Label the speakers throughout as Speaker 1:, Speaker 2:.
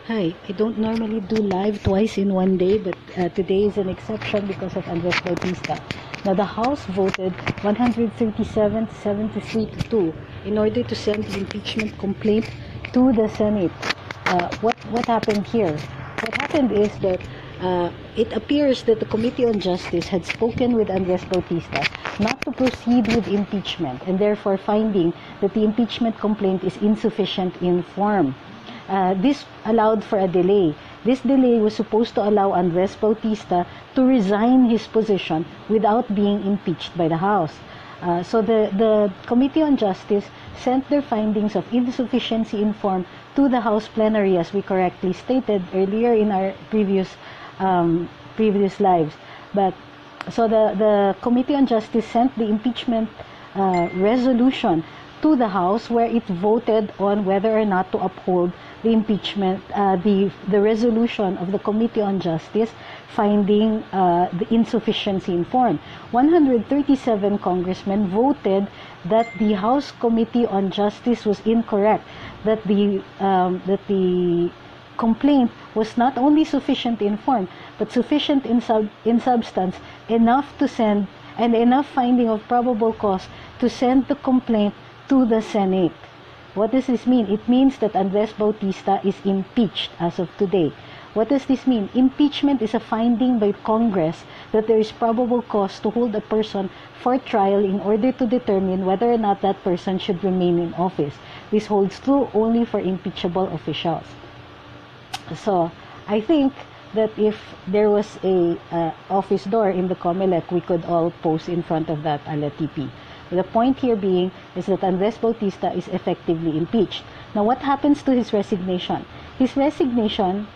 Speaker 1: Hi, I don't normally do live twice in one day, but today is an exception because of Andres Bautista. Now, the House voted 137 to 73 to 2 in order to send the impeachment complaint to the Senate. What happened here? What happened is that it appears that the Committee on Justice had spoken with Andres Bautista not to proceed with impeachment, and therefore finding that the impeachment complaint is insufficient in form. This allowed for a delay. This delay was supposed to allow Andres Bautista to resign his position without being impeached by the House. So the Committee on Justice sent their findings of insufficiency in form to the House plenary, as we correctly stated earlier in our previous lives. But so the Committee on Justice sent the impeachment resolution to the House, where it voted on whether or not to uphold the impeachment, the resolution of the Committee on Justice finding the insufficiency in form. 137 congressmen voted that the House Committee on Justice was incorrect, that the complaint was not only sufficient in form, but sufficient in substance, enough to send, and enough finding of probable cause to send the complaint to the Senate. What does this mean? It means that Andres Bautista is impeached as of today. What does this mean? Impeachment is a finding by Congress that there is probable cause to hold a person for trial in order to determine whether or not that person should remain in office. This holds true only for impeachable officials. So, I think that if there was a office door in the Comelec, we could all pose in front of that a la TP. The point here being is that Andres Bautista is effectively impeached. Now, what happens to his resignation? His resignation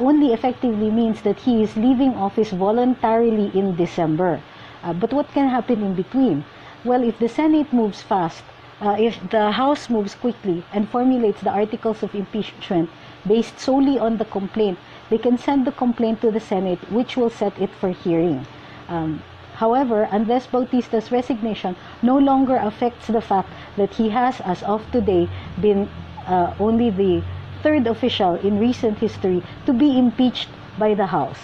Speaker 1: only effectively means that he is leaving office voluntarily in December. But what can happen in between? Well, if the Senate moves fast, if the House moves quickly and formulates the articles of impeachment based solely on the complaint, they can send the complaint to the Senate, which will set it for hearing. However, Andres Bautista's resignation no longer affects the fact that he has, as of today, been only the third official in recent history to be impeached by the House.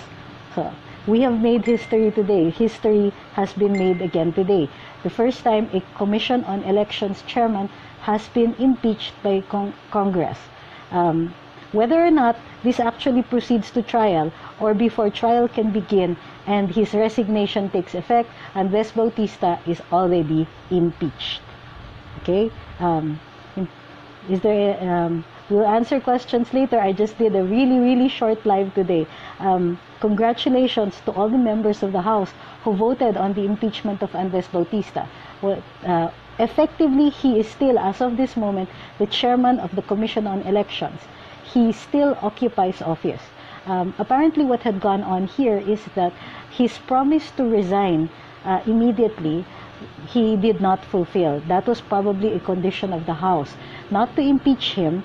Speaker 1: So, we have made history today. History has been made again today. The first time a Commission on Elections chairman has been impeached by Congress. Whether or not this actually proceeds to trial, or before trial can begin and his resignation takes effect, Andres Bautista is already impeached. Okay? Is there we'll answer questions later. I just did a really short live today. Congratulations to all the members of the House who voted on the impeachment of Andres Bautista. Well, effectively, he is still, as of this moment, the chairman of the Commission on Elections. He still occupies office. Apparently, what had gone on here is that his promise to resign immediately, he did not fulfill. That was probably a condition of the House, not to impeach him,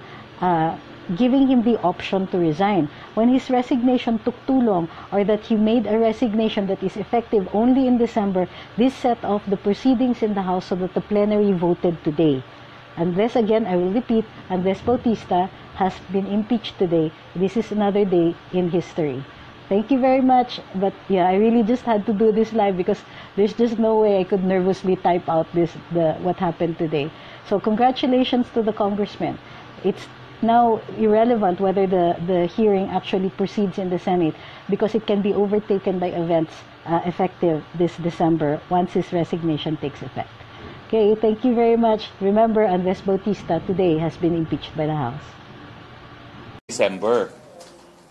Speaker 1: giving him the option to resign. When his resignation took too long, or that he made a resignation that is effective only in December, this set off the proceedings in the House so that the plenary voted today. And this, again, I will repeat, Andres Bautista has been impeached today. This is another day in history. Thank you very much. But yeah, I really just had to do this live because there's just no way I could nervously type out what happened today. So congratulations to the congressman. It's now irrelevant whether the hearing actually proceeds in the Senate, because it can be overtaken by events effective this December once his resignation takes effect. Okay, thank you very much. Remember, Andres Bautista today has been impeached by the House.
Speaker 2: December.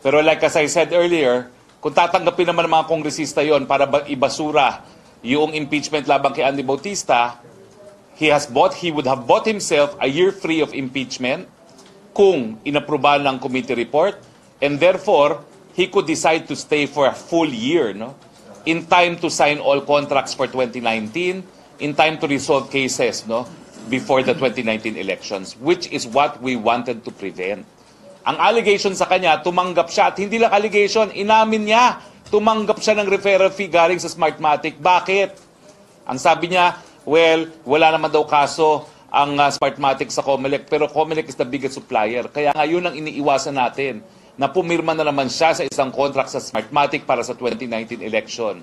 Speaker 2: Pero like as I said earlier, kung tatanggapin naman ng mga kongresista yon para ibasura yung impeachment labang kay Andy Bautista, he would have bought himself a year free of impeachment kung inaprobahan ng committee report, and therefore he could decide to stay for a full year, no? In time to sign all contracts for 2019, in time to resolve cases, no, before the 2019 elections, which is what we wanted to prevent. Ang allegation sa kanya, tumanggap siya, at hindi lang allegation, inamin niya, tumanggap siya ng referral fee galing sa Smartmatic. Bakit? Ang sabi niya, well, wala naman daw kaso ang Smartmatic sa Comelec, pero Comelec is the biggest supplier. Kaya ngayon ang iniiwasan natin na pumirma na naman siya sa isang contract sa Smartmatic para sa 2019 election.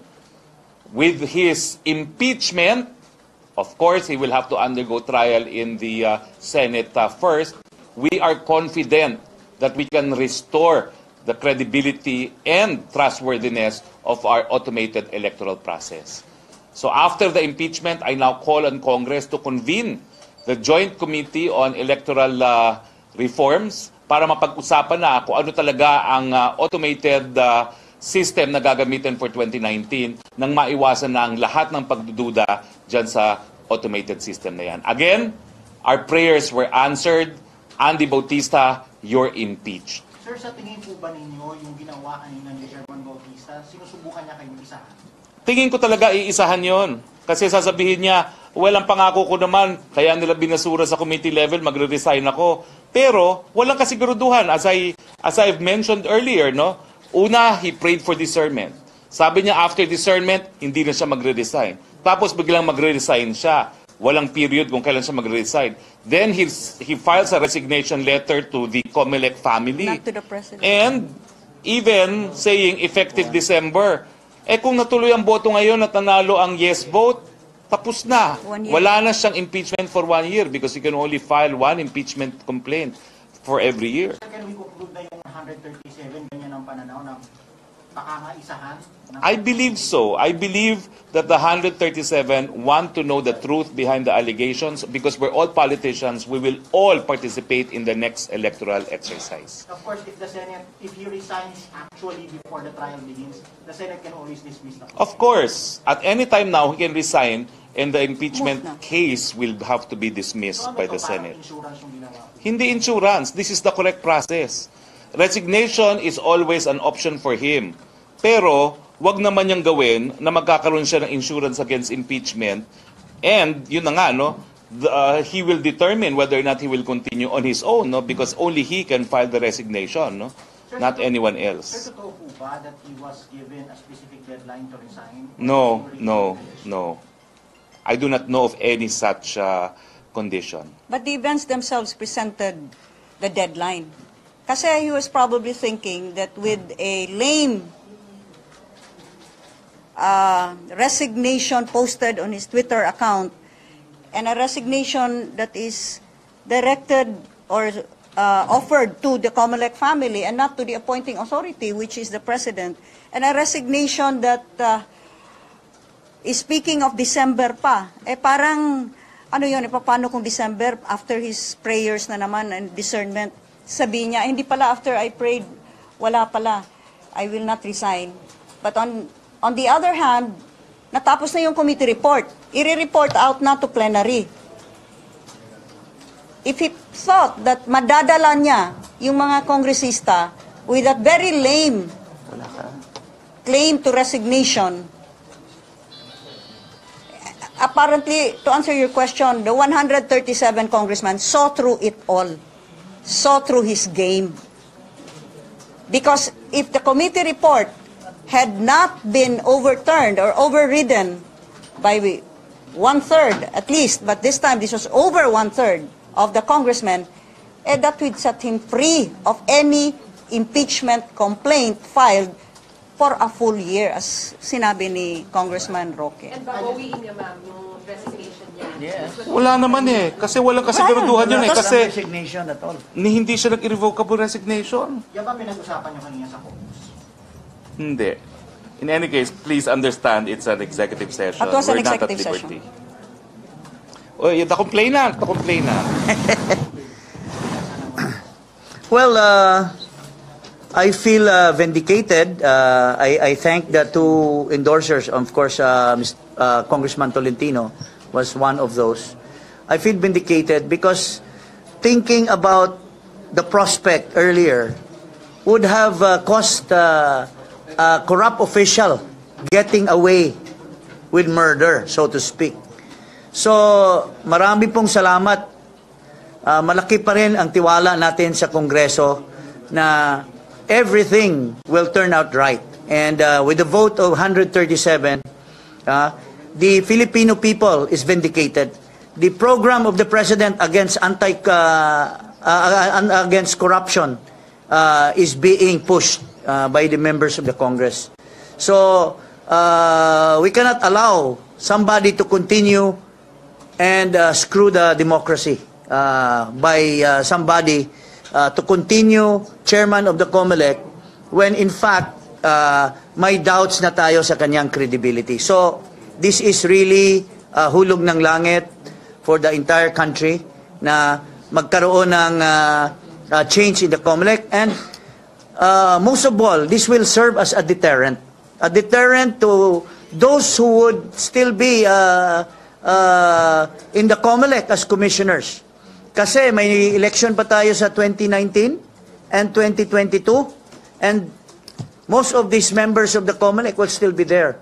Speaker 2: With his impeachment, of course, he will have to undergo trial in the Senate first. We are confident that we can restore the credibility and trustworthiness of our automated electoral process. So after the impeachment, I now call on Congress to convene the Joint Committee on Electoral Reforms para mapag-usapan na kung ano talaga ang automated system na gagamitin for 2019 nang maiwasan na ang lahat ng pagdududa dyan sa automated system na yan. Again, our prayers were answered. Andy Bautista, you're impeached.
Speaker 3: Sir, sa tingin po ba ninyo yung ginawa kanina ni Chairman Bautista, sinusubukan niya kayong isahan? Tingin
Speaker 2: ko talaga iisahan yon. Kasi sasabihin niya, well, ang pangako ko naman, kaya nila binasura sa committee level, magre-resign ako. Pero, walang kasiguraduhan. As I've mentioned earlier, no? Una, he prayed for discernment. Sabi niya, after discernment, hindi na siya magre-resign. Tapos, biglang magre-resign siya. Walang period kung kailan siya magre-resign. Then, he files a resignation letter to the Comelec family.
Speaker 4: Not to the president.
Speaker 2: And, even saying effective December, kung natuloy ang boto ngayon at nanalo ang yes vote, tapos na. Wala na siyang impeachment for 1 year because you can only file one impeachment complaint for every year.
Speaker 3: Can we conclude na yung 137, ganyan ang pananaw na pakakaisahan?
Speaker 2: I believe so. I believe that the 137 want to know the truth behind the allegations because we're all politicians. We will all participate in the next electoral exercise.
Speaker 3: Of course, if the Senate, if he resigns actually before the trial begins, the Senate can always dismiss the case.
Speaker 2: Of course. At any time now, he can resign and the impeachment case will have to be dismissed by the Senate.
Speaker 3: Insurance yung ginawa?
Speaker 2: Hindi insurance. This is the correct process. Resignation is always an option for him. Pero, wag naman niyang gawin na magkakaroon siya ng insurance against impeachment. And, yun na nga, no? He will determine whether or not he will continue on his own, no? Because only he can file the resignation, no?
Speaker 3: Sir,
Speaker 2: Not anyone else.
Speaker 3: Sir, totoo po ba that he was given a specific deadline to resign?
Speaker 2: No. I do not know of any such condition.
Speaker 4: But the events themselves presented the deadline. Kasi he was probably thinking that with a lame resignation posted on his Twitter account and a resignation that is directed or offered to the Comelec family and not to the appointing authority, which is the president, and a resignation that is speaking of December pa, parang, ano yun, paano kung December, after his prayers na naman and discernment, sabi niya, hindi pala after I prayed, wala pala, I will not resign. But on the other hand, natapos na yung committee report, i-report out na to plenary. If he thought that madadala niya yung mga kongresista with that very lame claim to resignation, apparently, to answer your question, the 137 congressmen saw through it all, saw through his game. Because if the committee report had not been overturned or overridden by 1/3 at least, but this time this was over 1/3 of the congressmen, that would set him free of any impeachment complaint filed for a full year, as sinabi ni Congressman Roque.
Speaker 5: And babawiin niya, ma'am, yung resignation niya.
Speaker 3: Yes.
Speaker 2: Wala naman kasi walang kasiguraduhan yun kasi
Speaker 3: Resignation at all.
Speaker 2: hindi siya nag-irrevocable resignation.
Speaker 3: Yan ba pinag-usapan niyo kanina sa caucus?
Speaker 2: Hindi. In any case, please understand it's an executive session.
Speaker 4: It was an
Speaker 2: We're not at
Speaker 4: executive
Speaker 2: liberty.
Speaker 4: session.
Speaker 2: Oh, the complainant.
Speaker 6: Well, I feel vindicated. I thank the two endorsers. Of course, Congressman Tolentino was one of those. I feel vindicated because thinking about the prospect earlier would have caused a corrupt official getting away with murder, so to speak. So, marami pong salamat. Malaki pa rin ang tiwala natin sa Kongreso na everything will turn out right. And with the vote of 137, the Filipino people is vindicated. the program of the president against against corruption is being pushed by the members of the Congress. So we cannot allow somebody to continue and screw the democracy by somebody to continue chairman of the Comelec when in fact may doubts na tayo sa kanyang credibility. So this is really hulog ng langit for the entire country na magkaroon ng change in the Comelec, and most of all, this will serve as a deterrent to those who would still be in the Comelec as commissioners. Kasi may election pa tayo sa 2019 and 2022, and most of these members of the Comelec will still be there.